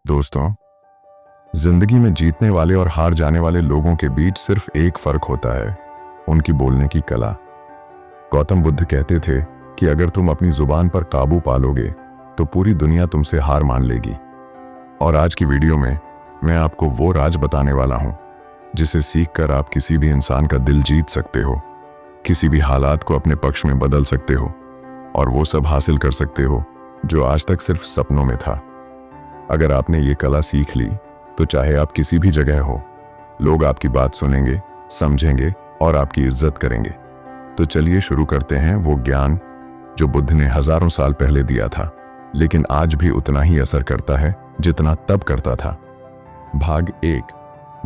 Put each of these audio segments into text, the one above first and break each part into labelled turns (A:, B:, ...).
A: दोस्तों, जिंदगी में जीतने वाले और हार जाने वाले लोगों के बीच सिर्फ एक फर्क होता है, उनकी बोलने की कला। गौतम बुद्ध कहते थे कि अगर तुम अपनी जुबान पर काबू पालोगे तो पूरी दुनिया तुमसे हार मान लेगी। और आज की वीडियो में मैं आपको वो राज बताने वाला हूं जिसे सीखकर आप किसी भी इंसान का दिल जीत सकते हो, किसी भी हालात को अपने पक्ष में बदल सकते हो और वो सब हासिल कर सकते हो जो आज तक सिर्फ सपनों में था। अगर आपने ये कला सीख ली तो चाहे आप किसी भी जगह हो, लोग आपकी बात सुनेंगे, समझेंगे और आपकी इज्जत करेंगे। तो चलिए शुरू करते हैं वो ज्ञान जो बुद्ध ने हजारों साल पहले दिया था, लेकिन आज भी उतना ही असर करता है जितना तब करता था। भाग 1,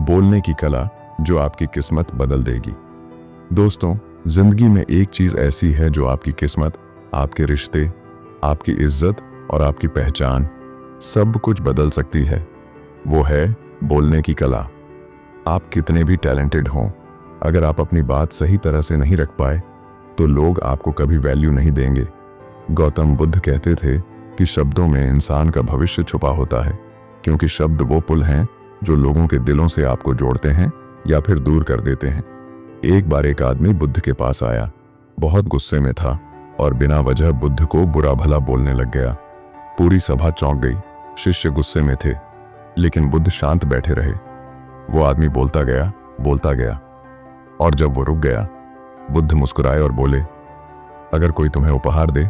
A: बोलने की कला जो आपकी किस्मत बदल देगी। दोस्तों, जिंदगी में एक चीज ऐसी है जो आपकी किस्मत, आपके रिश्ते, आपकी इज्जत और आपकी पहचान सब कुछ बदल सकती है। वो है बोलने की कला। आप कितने भी टैलेंटेड हों, अगर आप अपनी बात सही तरह से नहीं रख पाए तो लोग आपको कभी वैल्यू नहीं देंगे। गौतम बुद्ध कहते थे कि शब्दों में इंसान का भविष्य छुपा होता है, क्योंकि शब्द वो पुल हैं जो लोगों के दिलों से आपको जोड़ते हैं या फिर दूर कर देते हैं। एक बार एक आदमी बुद्ध के पास आया, बहुत गुस्से में था और बिना वजह बुद्ध को बुरा भला बोलने लग गया। पूरी सभा चौंक गई, शिष्य गुस्से में थे, लेकिन बुद्ध शांत बैठे रहे। वो आदमी बोलता गया और जब वो रुक गया, बुद्ध मुस्कुराए और बोले, अगर कोई तुम्हें उपहार दे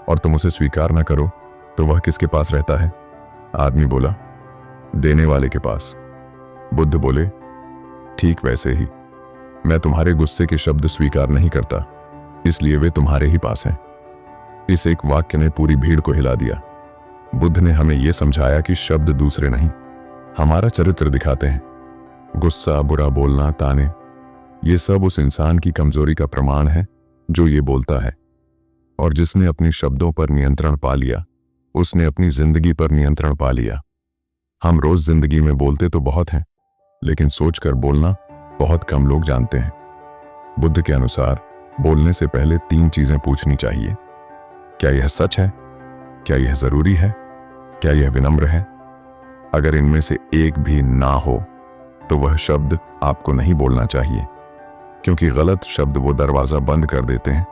A: और तुम उसे स्वीकार ना करो तो वह किसके पास रहता है? आदमी बोला, देने वाले के पास। बुद्ध बोले, ठीक वैसे ही मैं तुम्हारे गुस्से के शब्द स्वीकार नहीं करता, इसलिए वे तुम्हारे ही पास हैं। इस एक वाक्य ने पूरी भीड़ को हिला दिया। बुद्ध ने हमें यह समझाया कि शब्द दूसरे नहीं, हमारा चरित्र दिखाते हैं। गुस्सा, बुरा बोलना, ताने, ये सब उस इंसान की कमजोरी का प्रमाण है जो ये बोलता है। और जिसने अपनी शब्दों पर नियंत्रण पा लिया, उसने अपनी जिंदगी पर नियंत्रण पा लिया। हम रोज जिंदगी में बोलते तो बहुत हैं, लेकिन सोचकर बोलना बहुत कम लोग जानते हैं। बुद्ध के अनुसार बोलने से पहले 3 चीजें पूछनी चाहिए। क्या यह सच है? क्या यह जरूरी है? क्या यह विनम्र है? अगर इनमें से एक भी ना हो तो वह शब्द आपको नहीं बोलना चाहिए, क्योंकि गलत शब्द वो दरवाजा बंद कर देते हैं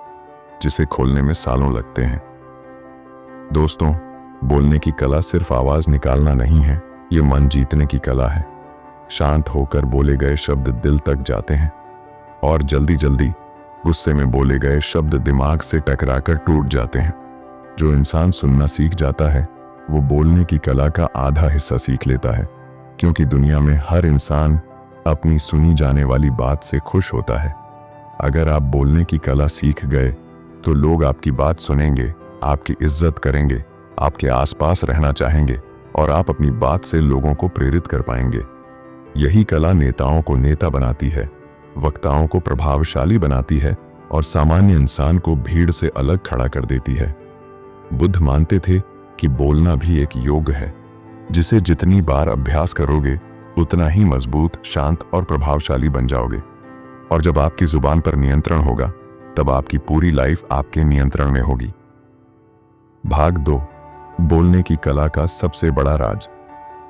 A: जिसे खोलने में सालों लगते हैं। दोस्तों, बोलने की कला सिर्फ आवाज निकालना नहीं है, ये मन जीतने की कला है। शांत होकर बोले गए शब्द दिल तक जाते हैं और जल्दी जल्दी गुस्से में बोले गए शब्द दिमाग से टकराकर टूट जाते हैं। जो इंसान सुनना सीख जाता है वो बोलने की कला का आधा हिस्सा सीख लेता है, क्योंकि दुनिया में हर इंसान अपनी सुनी जाने वाली बात से खुश होता है। अगर आप बोलने की कला सीख गए तो लोग आपकी बात सुनेंगे, आपकी इज्जत करेंगे, आपके आसपास रहना चाहेंगे और आप अपनी बात से लोगों को प्रेरित कर पाएंगे। यही कला नेताओं को नेता बनाती है, वक्ताओं को प्रभावशाली बनाती है और सामान्य इंसान को भीड़ से अलग खड़ा कर देती है। बुद्ध मानते थे कि बोलना भी एक योग है, जिसे जितनी बार अभ्यास करोगे उतना ही मजबूत, शांत और प्रभावशाली बन जाओगे। और जब आपकी जुबान पर नियंत्रण होगा तब आपकी पूरी लाइफ आपके नियंत्रण में होगी। भाग 2, बोलने की कला का सबसे बड़ा राज।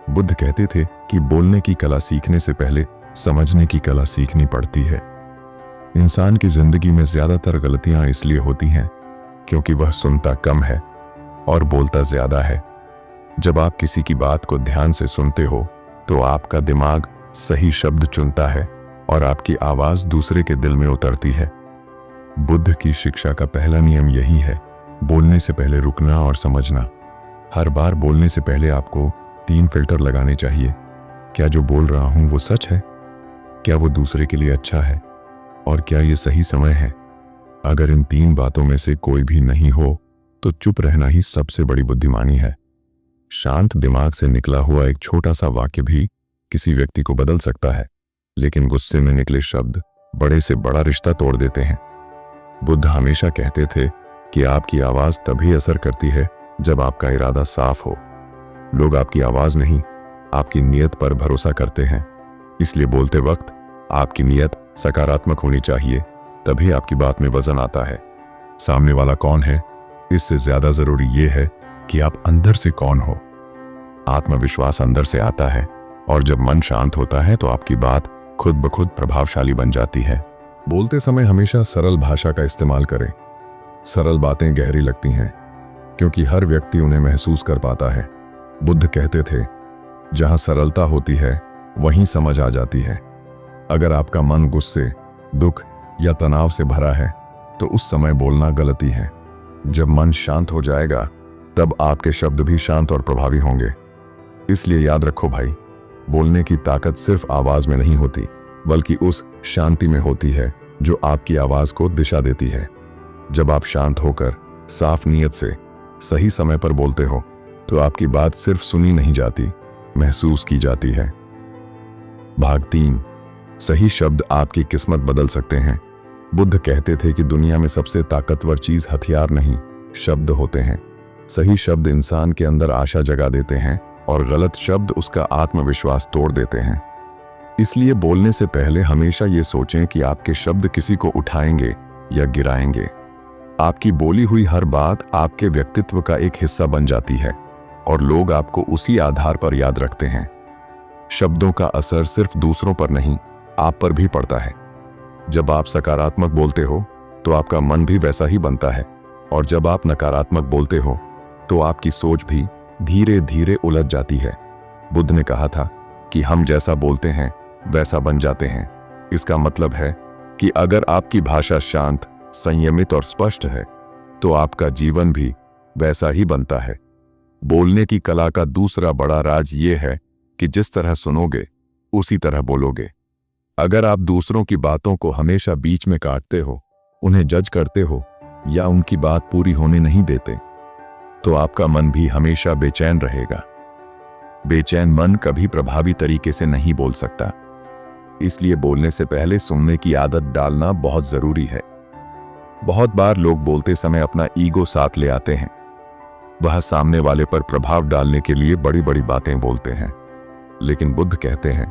A: बुद्ध कहते थे कि बोलने की कला सीखने से पहले समझने की कला सीखनी पड़ती है। इंसान की जिंदगी में ज्यादातर गलतियां इसलिए होती हैं क्योंकि वह सुनता कम है और बोलता ज्यादा है। जब आप किसी की बात को ध्यान से सुनते हो तो आपका दिमाग सही शब्द चुनता है और आपकी आवाज दूसरे के दिल में उतरती है। बुद्ध की शिक्षा का पहला नियम यही है, बोलने से पहले रुकना और समझना। हर बार बोलने से पहले आपको 3 फिल्टर लगाने चाहिए। क्या जो बोल रहा हूं वो सच है? क्या वो दूसरे के लिए अच्छा है? और क्या ये सही समय है? अगर इन 3 बातों में से कोई भी नहीं हो तो चुप रहना ही सबसे बड़ी बुद्धिमानी है। शांत दिमाग से निकला हुआ एक छोटा सा वाक्य भी किसी व्यक्ति को बदल सकता है, लेकिन गुस्से में निकले शब्द बड़े से बड़ा रिश्ता तोड़ देते हैं। बुद्ध हमेशा कहते थे कि आपकी आवाज तभी असर करती है जब आपका इरादा साफ हो। लोग आपकी आवाज नहीं, आपकी नीयत पर भरोसा करते हैं। इसलिए बोलते वक्त आपकी नीयत सकारात्मक होनी चाहिए, तभी आपकी बात में वजन आता है। सामने वाला कौन है, इससे ज्यादा जरूरी यह है कि आप अंदर से कौन हो। आत्मविश्वास अंदर से आता है, और जब मन शांत होता है तो आपकी बात खुद ब खुद प्रभावशाली बन जाती है। बोलते समय हमेशा सरल भाषा का इस्तेमाल करें। सरल बातें गहरी लगती हैं क्योंकि हर व्यक्ति उन्हें महसूस कर पाता है। बुद्ध कहते थे, जहां सरलता होती है वहीं समझ आ जाती है। अगर आपका मन गुस्से, दुख या तनाव से भरा है तो उस समय बोलना गलती है। जब मन शांत हो जाएगा तब आपके शब्द भी शांत और प्रभावी होंगे। इसलिए याद रखो भाई, बोलने की ताकत सिर्फ आवाज में नहीं होती, बल्कि उस शांति में होती है जो आपकी आवाज को दिशा देती है। जब आप शांत होकर साफ नीयत से सही समय पर बोलते हो तो आपकी बात सिर्फ सुनी नहीं जाती, महसूस की जाती है। भाग 3, सही शब्द आपकी किस्मत बदल सकते हैं। बुद्ध कहते थे कि दुनिया में सबसे ताकतवर चीज हथियार नहीं, शब्द होते हैं। सही शब्द इंसान के अंदर आशा जगा देते हैं और गलत शब्द उसका आत्मविश्वास तोड़ देते हैं। इसलिए बोलने से पहले हमेशा ये सोचें कि आपके शब्द किसी को उठाएंगे या गिराएंगे। आपकी बोली हुई हर बात आपके व्यक्तित्व का एक हिस्सा बन जाती है और लोग आपको उसी आधार पर याद रखते हैं। शब्दों का असर सिर्फ दूसरों पर नहीं, आप पर भी पड़ता है। जब आप सकारात्मक बोलते हो तो आपका मन भी वैसा ही बनता है, और जब आप नकारात्मक बोलते हो तो आपकी सोच भी धीरे धीरे उलझ जाती है। बुद्ध ने कहा था कि हम जैसा बोलते हैं वैसा बन जाते हैं। इसका मतलब है कि अगर आपकी भाषा शांत, संयमित और स्पष्ट है तो आपका जीवन भी वैसा ही बनता है। बोलने की कला का दूसरा बड़ा राज ये है कि जिस तरह सुनोगे उसी तरह बोलोगे। अगर आप दूसरों की बातों को हमेशा बीच में काटते हो, उन्हें जज करते हो या उनकी बात पूरी होने नहीं देते, तो आपका मन भी हमेशा बेचैन रहेगा। बेचैन मन कभी प्रभावी तरीके से नहीं बोल सकता। इसलिए बोलने से पहले सुनने की आदत डालना बहुत जरूरी है। बहुत बार लोग बोलते समय अपना ईगो साथ ले आते हैं। वह सामने वाले पर प्रभाव डालने के लिए बड़ी बड़ी बातें बोलते हैं, लेकिन बुद्ध कहते हैं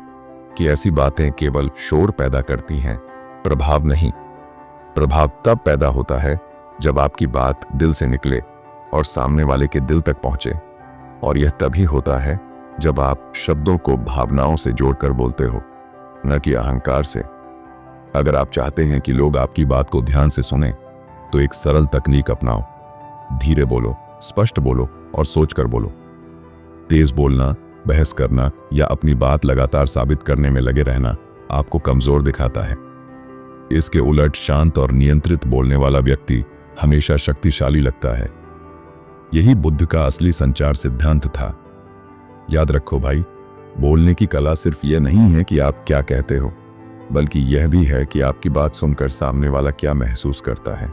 A: कि ऐसी बातें केवल शोर पैदा करती हैं, प्रभाव नहीं। प्रभाव तब पैदा होता है जब आपकी बात दिल से निकले और सामने वाले के दिल तक पहुंचे, और यह तभी होता है जब आप शब्दों को भावनाओं से जोड़कर बोलते हो, न कि अहंकार से। अगर आप चाहते हैं कि लोग आपकी बात को ध्यान से सुनें, तो एक सरल तकनीक अपनाओ। धीरे बोलो, स्पष्ट बोलो और सोचकर बोलो। तेज बोलना, बहस करना या अपनी बात लगातार साबित करने में लगे रहना आपको कमजोर दिखाता है। इसके उलट शांत और नियंत्रित बोलने वाला व्यक्ति हमेशा शक्तिशाली लगता है। यही बुद्ध का असली संचार सिद्धांत था। याद रखो भाई, बोलने की कला सिर्फ यह नहीं है कि आप क्या कहते हो, बल्कि यह भी है कि आपकी बात सुनकर सामने वाला क्या महसूस करता है।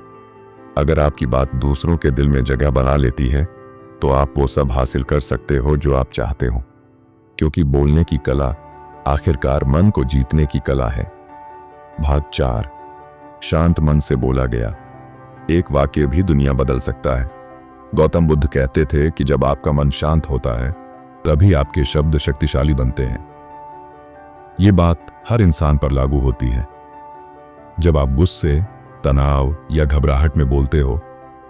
A: अगर आपकी बात दूसरों के दिल में जगह बना लेती है तो आप वो सब हासिल कर सकते हो जो आप चाहते हो, क्योंकि बोलने की कला आखिरकार मन को जीतने की कला है। भाग 4, शांत मन से बोला गया एक वाक्य भी दुनिया बदल सकता है। गौतम बुद्ध कहते थे कि जब आपका मन शांत होता है तभी आपके शब्द शक्तिशाली बनते हैं। ये बात हर इंसान पर लागू होती है। जब आप गुस्से, तनाव या घबराहट में बोलते हो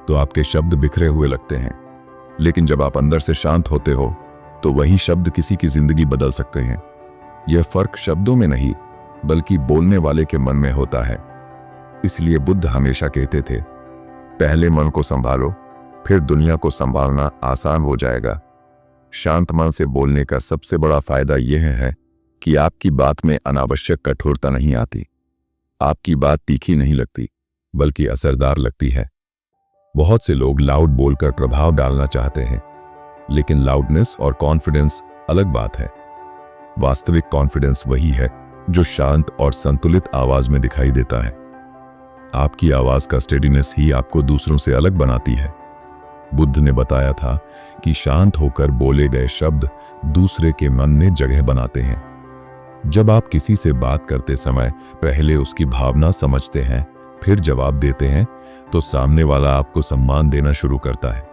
A: तो आपके शब्द बिखरे हुए लगते हैं, लेकिन जब आप अंदर से शांत होते हो तो वही शब्द किसी की जिंदगी बदल सकते हैं। यह फर्क शब्दों में नहीं, बल्कि बोलने वाले के मन में होता है। इसलिए बुद्ध हमेशा कहते थे, पहले मन को संभालो, फिर दुनिया को संभालना आसान हो जाएगा। शांत मन से बोलने का सबसे बड़ा फायदा यह है कि आपकी बात में अनावश्यक कठोरता नहीं आती। आपकी बात तीखी नहीं लगती, बल्कि असरदार लगती है। बहुत से लोग लाउड बोलकर प्रभाव डालना चाहते हैं, लेकिन लाउडनेस और कॉन्फिडेंस अलग बात है। वास्तविक कॉन्फिडेंस वही है जो शांत और संतुलित आवाज में दिखाई देता है। आपकी आवाज का स्टेडीनेस ही आपको दूसरों से अलग बनाती है। बुद्ध ने बताया था कि शांत होकर बोले गए शब्द दूसरे के मन में जगह बनाते हैं। जब आप किसी से बात करते समय पहले उसकी भावना समझते हैं, फिर जवाब देते हैं, तो सामने वाला आपको सम्मान देना शुरू करता है।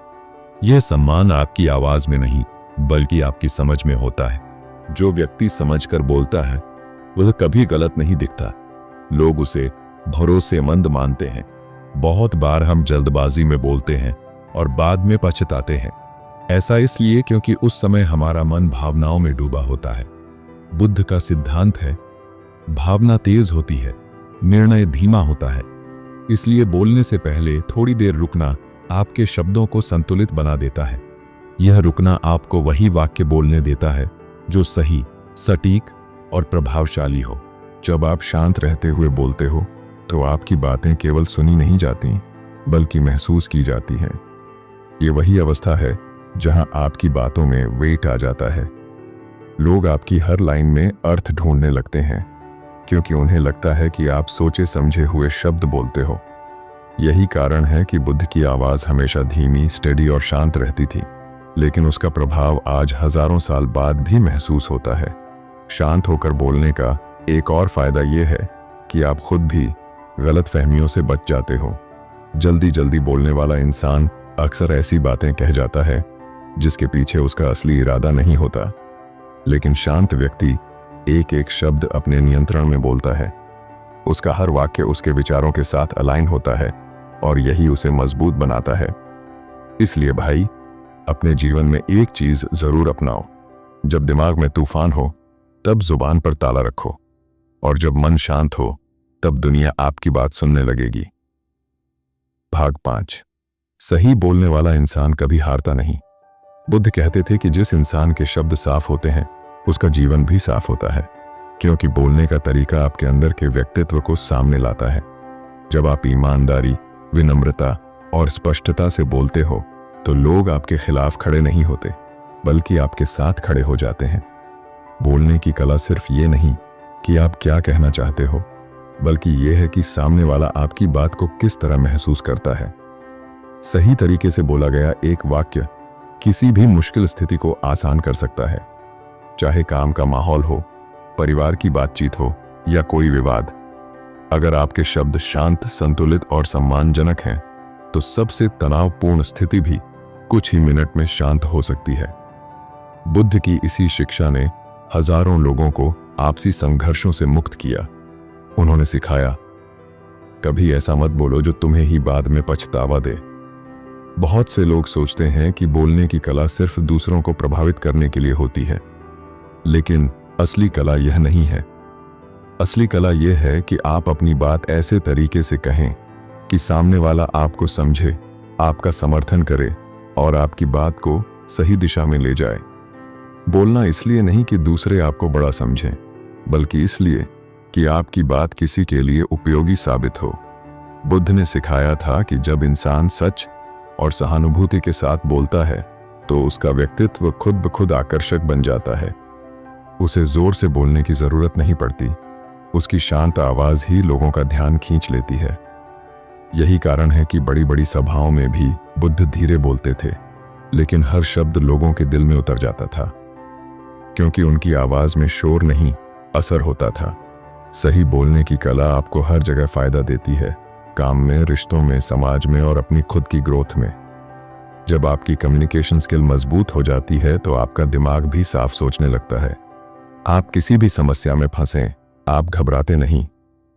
A: यह सम्मान आपकी आवाज में नहीं, बल्कि आपकी समझ में होता है। जो व्यक्ति समझकर बोलता है वह कभी गलत नहीं दिखता। लोग उसे भरोसेमंद मानते हैं। बहुत बार हम जल्दबाजी में बोलते हैं और बाद में पछताते हैं। ऐसा इसलिए क्योंकि उस समय हमारा मन भावनाओं में डूबा होता है। बुद्ध का सिद्धांत है, भावना तेज होती है, निर्णय धीमा होता है। इसलिए बोलने से पहले थोड़ी देर रुकना आपके शब्दों को संतुलित बना देता है। यह रुकना आपको वही वाक्य बोलने देता है जो सही, सटीक और प्रभावशाली हो। जब आप शांत रहते हुए बोलते हो तो आपकी बातें केवल सुनी नहीं जाती, बल्कि महसूस की जाती हैं। ये वही अवस्था है जहां आपकी बातों में वेट आ जाता है। लोग आपकी हर लाइन में अर्थ ढूंढने लगते हैं, क्योंकि उन्हें लगता है कि आप सोचे समझे हुए शब्द बोलते हो। यही कारण है कि बुद्ध की आवाज हमेशा धीमी, स्टेडी और शांत रहती थी, लेकिन उसका प्रभाव आज हजारों साल बाद भी महसूस होता है। शांत होकर बोलने का एक और फायदा यह है कि आप खुद भी गलतफहमियों से बच जाते हो। जल्दी जल्दी बोलने वाला इंसान अक्सर ऐसी बातें कह जाता है जिसके पीछे उसका असली इरादा नहीं होता, लेकिन शांत व्यक्ति एक एक शब्द अपने नियंत्रण में बोलता है। उसका हर वाक्य उसके विचारों के साथ अलाइन होता है और यही उसे मजबूत बनाता है। इसलिए भाई, अपने जीवन में एक चीज जरूर अपनाओ। जब दिमाग में तूफान हो तब जुबान पर ताला रखो, और जब मन शांत हो तब दुनिया आपकी बात सुनने लगेगी। भाग 5। सही बोलने वाला इंसान कभी हारता नहीं। बुद्ध कहते थे कि जिस इंसान के शब्द साफ होते हैं उसका जीवन भी साफ होता है, क्योंकि बोलने का तरीका आपके अंदर के व्यक्तित्व को सामने लाता है। जब आप ईमानदारी, विनम्रता और स्पष्टता से बोलते हो तो लोग आपके खिलाफ खड़े नहीं होते, बल्कि आपके साथ खड़े हो जाते हैं। बोलने की कला सिर्फ ये नहीं कि आप क्या कहना चाहते हो, बल्कि यह है कि सामने वाला आपकी बात को किस तरह महसूस करता है। सही तरीके से बोला गया एक वाक्य किसी भी मुश्किल स्थिति को आसान कर सकता है, चाहे काम का माहौल हो, परिवार की बातचीत हो या कोई विवाद। अगर आपके शब्द शांत, संतुलित और सम्मानजनक हैं, तो सबसे तनावपूर्ण स्थिति भी कुछ ही मिनट में शांत हो सकती है। बुद्ध की इसी शिक्षा ने हजारों लोगों को आपसी संघर्षों से मुक्त किया। उन्होंने सिखाया, कभी ऐसा मत बोलो जो तुम्हें ही बाद में पछतावा दे। बहुत से लोग सोचते हैं कि बोलने की कला सिर्फ दूसरों को प्रभावित करने के लिए होती है, लेकिन असली कला यह नहीं है। असली कला यह है कि आप अपनी बात ऐसे तरीके से कहें कि सामने वाला आपको समझे, आपका समर्थन करे और आपकी बात को सही दिशा में ले जाए। बोलना इसलिए नहीं कि दूसरे आपको बड़ा समझें, बल्कि इसलिए कि आपकी बात किसी के लिए उपयोगी साबित हो। बुद्ध ने सिखाया था कि जब इंसान सच और सहानुभूति के साथ बोलता है तो उसका व्यक्तित्व खुद ब खुद आकर्षक बन जाता है। उसे जोर से बोलने की जरूरत नहीं पड़ती, उसकी शांत आवाज ही लोगों का ध्यान खींच लेती है। यही कारण है कि बड़ी बड़ी सभाओं में भी बुद्ध धीरे बोलते थे, लेकिन हर शब्द लोगों के दिल में उतर जाता था, क्योंकि उनकी आवाज में शोर नहीं, असर होता था। सही बोलने की कला आपको हर जगह फायदा देती है, काम में, रिश्तों में, समाज में और अपनी खुद की ग्रोथ में। जब आपकी कम्युनिकेशन स्किल मजबूत हो जाती है तो आपका दिमाग भी साफ सोचने लगता है। आप किसी भी समस्या में फंसें, आप घबराते नहीं,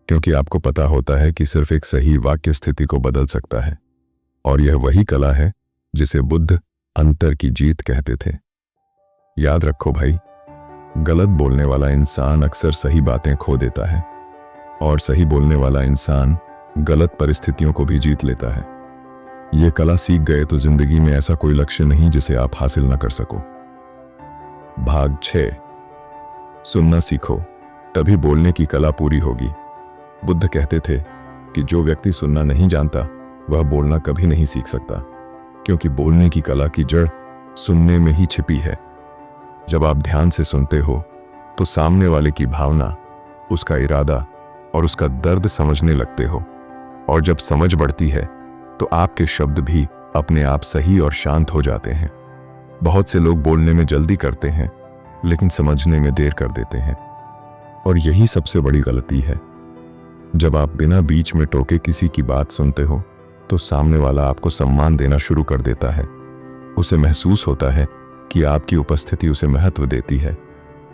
A: क्योंकि आपको पता होता है कि सिर्फ एक सही वाक्य स्थिति को बदल सकता है। और यह वही कला है जिसे बुद्ध अंतर की जीत कहते थे। याद रखो भाई, गलत बोलने वाला इंसान अक्सर सही बातें खो देता है, और सही बोलने वाला इंसान गलत परिस्थितियों को भी जीत लेता है। यह कला सीख गए तो जिंदगी में ऐसा कोई लक्ष्य नहीं जिसे आप हासिल न कर सको। भाग 6। सुनना सीखो, तभी बोलने की कला पूरी होगी। बुद्ध कहते थे कि जो व्यक्ति सुनना नहीं जानता वह बोलना कभी नहीं सीख सकता, क्योंकि बोलने की कला की जड़ सुनने में ही छिपी है। जब आप ध्यान से सुनते हो तो सामने वाले की भावना, उसका इरादा और उसका दर्द समझने लगते हो, और जब समझ बढ़ती है तो आपके शब्द भी अपने आप सही और शांत हो जाते हैं। बहुत से लोग बोलने में जल्दी करते हैं, लेकिन समझने में देर कर देते हैं, और यही सबसे बड़ी गलती है। जब आप बिना बीच में टोके किसी की बात सुनते हो तो सामने वाला आपको सम्मान देना शुरू कर देता है। उसे महसूस होता है कि आपकी उपस्थिति उसे महत्व देती है,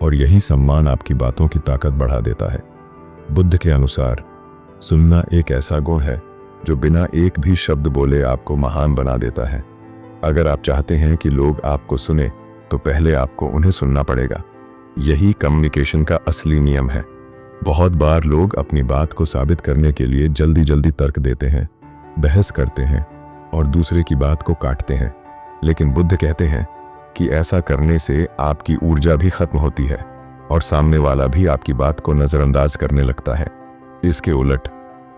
A: और यही सम्मान आपकी बातों की ताकत बढ़ा देता है। बुद्ध के अनुसार सुनना एक ऐसा गुण है जो बिना एक भी शब्द बोले आपको महान बना देता है। अगर आप चाहते हैं कि लोग आपको सुने तो पहले आपको उन्हें सुनना पड़ेगा। यही कम्युनिकेशन का असली नियम है। बहुत बार लोग अपनी बात को साबित करने के लिए जल्दी जल्दी तर्क देते हैं, बहस करते हैं और दूसरे की बात को काटते हैं। लेकिन बुद्ध कहते हैं कि ऐसा करने से आपकी ऊर्जा भी खत्म होती है और सामने वाला भी आपकी बात को नजरअंदाज करने लगता है। इसके उलट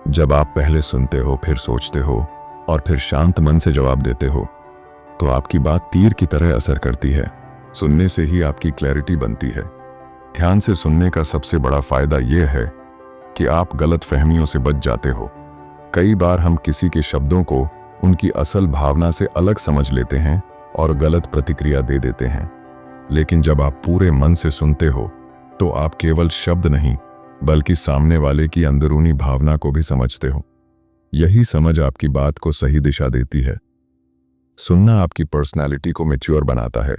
A: जब आप पहले सुनते हो, फिर सोचते हो और फिर शांत मन से जवाब देते हो तो आपकी बात तीर की तरह असर करती है। सुनने से ही आपकी क्लैरिटी बनती है। ध्यान से सुनने का सबसे बड़ा फायदा यह है कि आप गलत फहमियों से बच जाते हो। कई बार हम किसी के शब्दों को उनकी असल भावना से अलग समझ लेते हैं और गलत प्रतिक्रिया दे देते हैं। लेकिन जब आप पूरे मन से सुनते हो तो आप केवल शब्द नहीं बल्कि सामने वाले की अंदरूनी भावना को भी समझते हो। यही समझ आपकी बात को सही दिशा देती है। सुनना आपकी पर्सनैलिटी को मैच्योर बनाता है।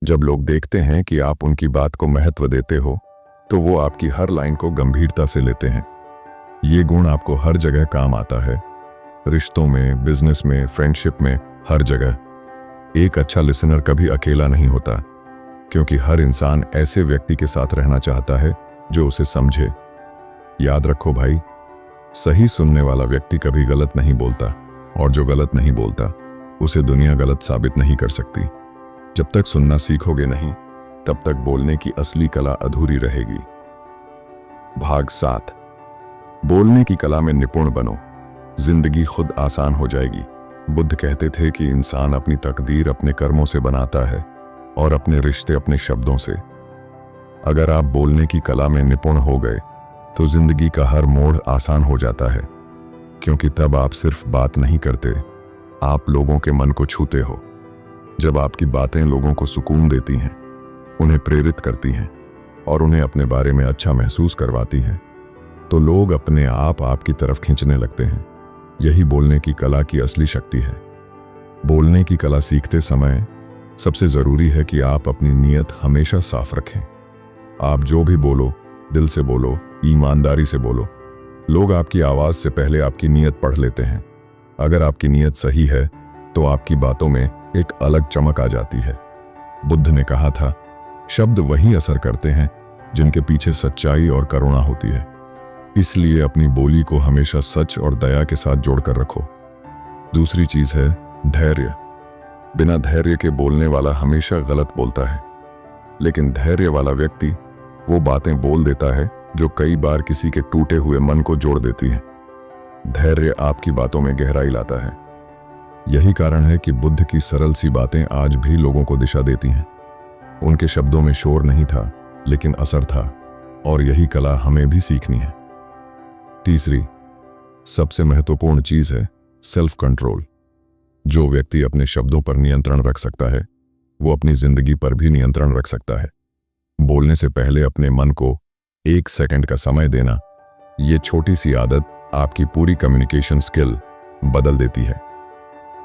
A: जब लोग देखते हैं कि आप उनकी बात को महत्व देते हो तो वो आपकी हर लाइन को गंभीरता से लेते हैं। ये गुण आपको हर जगह काम आता है, रिश्तों में, बिजनेस में, फ्रेंडशिप में, हर जगह। एक अच्छा लिसनर कभी अकेला नहीं होता, क्योंकि हर इंसान ऐसे व्यक्ति के साथ रहना चाहता है जो उसे समझे। याद रखो भाई, सही सुनने वाला व्यक्ति कभी गलत नहीं बोलता और जो गलत नहीं बोलता उसे दुनिया गलत साबित नहीं कर सकती। जब तक सुनना सीखोगे नहीं तब तक बोलने की असली कला अधूरी रहेगी। भाग 7, बोलने की कला में निपुण बनो, जिंदगी खुद आसान हो जाएगी। बुद्ध कहते थे कि इंसान अपनी तकदीर अपने कर्मों से बनाता है और अपने रिश्ते अपने शब्दों से। अगर आप बोलने की कला में निपुण हो गए तो जिंदगी का हर मोड़ आसान हो जाता है, क्योंकि तब आप सिर्फ बात नहीं करते, आप लोगों के मन को छूते हो। जब आपकी बातें लोगों को सुकून देती हैं, उन्हें प्रेरित करती हैं और उन्हें अपने बारे में अच्छा महसूस करवाती हैं, तो लोग अपने आप आपकी तरफ खींचने लगते हैं। यही बोलने की कला की असली शक्ति है। बोलने की कला सीखते समय सबसे जरूरी है कि आप अपनी नीयत हमेशा साफ रखें। आप जो भी बोलो, दिल से बोलो, ईमानदारी से बोलो। लोग आपकी आवाज से पहले आपकी नीयत पढ़ लेते हैं। अगर आपकी नीयत सही है तो आपकी बातों में एक अलग चमक आ जाती है। बुद्ध ने कहा था, शब्द वही असर करते हैं जिनके पीछे सच्चाई और करुणा होती है। इसलिए अपनी बोली को हमेशा सच और दया के साथ जोड़कर रखो। दूसरी चीज है धैर्य। बिना धैर्य के बोलने वाला हमेशा गलत बोलता है, लेकिन धैर्य वाला व्यक्ति वो बातें बोल देता है जो कई बार किसी के टूटे हुए मन को जोड़ देती हैं। धैर्य आपकी बातों में गहराई लाता है। यही कारण है कि बुद्ध की सरल सी बातें आज भी लोगों को दिशा देती हैं। उनके शब्दों में शोर नहीं था, लेकिन असर था, और यही कला हमें भी सीखनी है। तीसरी सबसे महत्वपूर्ण चीज है सेल्फ कंट्रोल। जो व्यक्ति अपने शब्दों पर नियंत्रण रख सकता है वो अपनी जिंदगी पर भी नियंत्रण रख सकता है। बोलने से पहले अपने मन को 1 सेकंड का समय देना, ये छोटी सी आदत आपकी पूरी कम्युनिकेशन स्किल बदल देती है।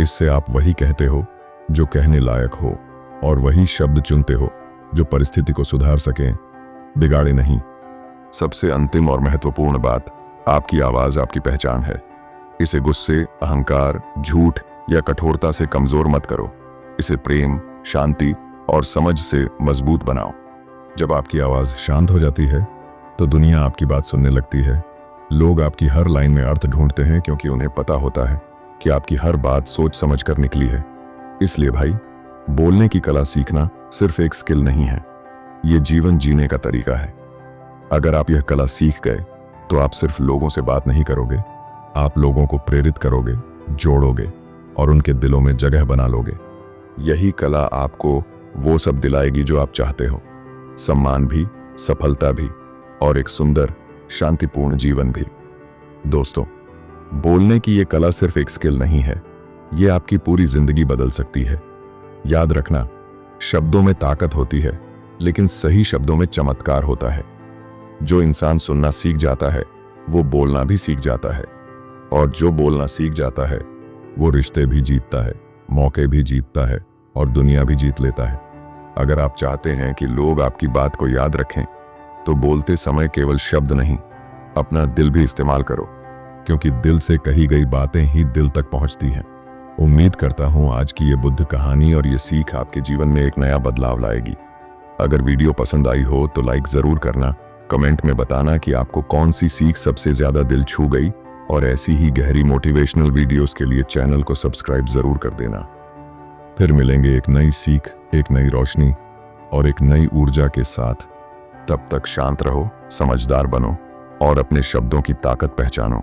A: इससे आप वही कहते हो जो कहने लायक हो और वही शब्द चुनते हो जो परिस्थिति को सुधार सकें, बिगाड़े नहीं। सबसे अंतिम और महत्वपूर्ण बात, आपकी आवाज आपकी पहचान है। इसे गुस्से, अहंकार, झूठ या कठोरता से कमजोर मत करो। इसे प्रेम, शांति और समझ से मजबूत बनाओ। जब आपकी आवाज शांत हो जाती है तो दुनिया आपकी बात सुनने लगती है। लोग आपकी हर लाइन में अर्थ ढूंढते हैं, क्योंकि उन्हें पता होता है कि आपकी हर बात सोच समझ कर निकली है। इसलिए भाई, बोलने की कला सीखना सिर्फ एक स्किल नहीं है, ये जीवन जीने का तरीका है। अगर आप यह कला सीख गए तो आप सिर्फ लोगों से बात नहीं करोगे, आप लोगों को प्रेरित करोगे, जोड़ोगे और उनके दिलों में जगह बना लोगे। यही कला आपको वो सब दिलाएगी जो आप चाहते हो, सम्मान भी, सफलता भी और एक सुंदर शांतिपूर्ण जीवन भी। दोस्तों, बोलने की ये कला सिर्फ एक स्किल नहीं है, ये आपकी पूरी जिंदगी बदल सकती है। याद रखना, शब्दों में ताकत होती है, लेकिन सही शब्दों में चमत्कार होता है। जो इंसान सुनना सीख जाता है वो बोलना भी सीख जाता है, और जो बोलना सीख जाता है वो रिश्ते भी जीतता है, मौके भी जीतता है और दुनिया भी जीत लेता है। अगर आप चाहते हैं कि लोग आपकी बात को याद रखें तो बोलते समय केवल शब्द नहीं, अपना दिल भी इस्तेमाल करो, क्योंकि दिल से कही गई बातें ही दिल तक पहुंचती हैं। उम्मीद करता हूं आज की ये बुद्ध कहानी और ये सीख आपके जीवन में एक नया बदलाव लाएगी। अगर वीडियो पसंद आई हो तो लाइक जरूर करना, कमेंट में बताना कि आपको कौन सी सीख सबसे ज्यादा दिल छू गई, और ऐसी ही गहरी मोटिवेशनल वीडियोस के लिए चैनल को सब्सक्राइब जरूर कर देना। फिर मिलेंगे एक नई सीख, एक नई रोशनी और एक नई ऊर्जा के साथ। तब तक शांत रहो, समझदार बनो और अपने शब्दों की ताकत पहचानो।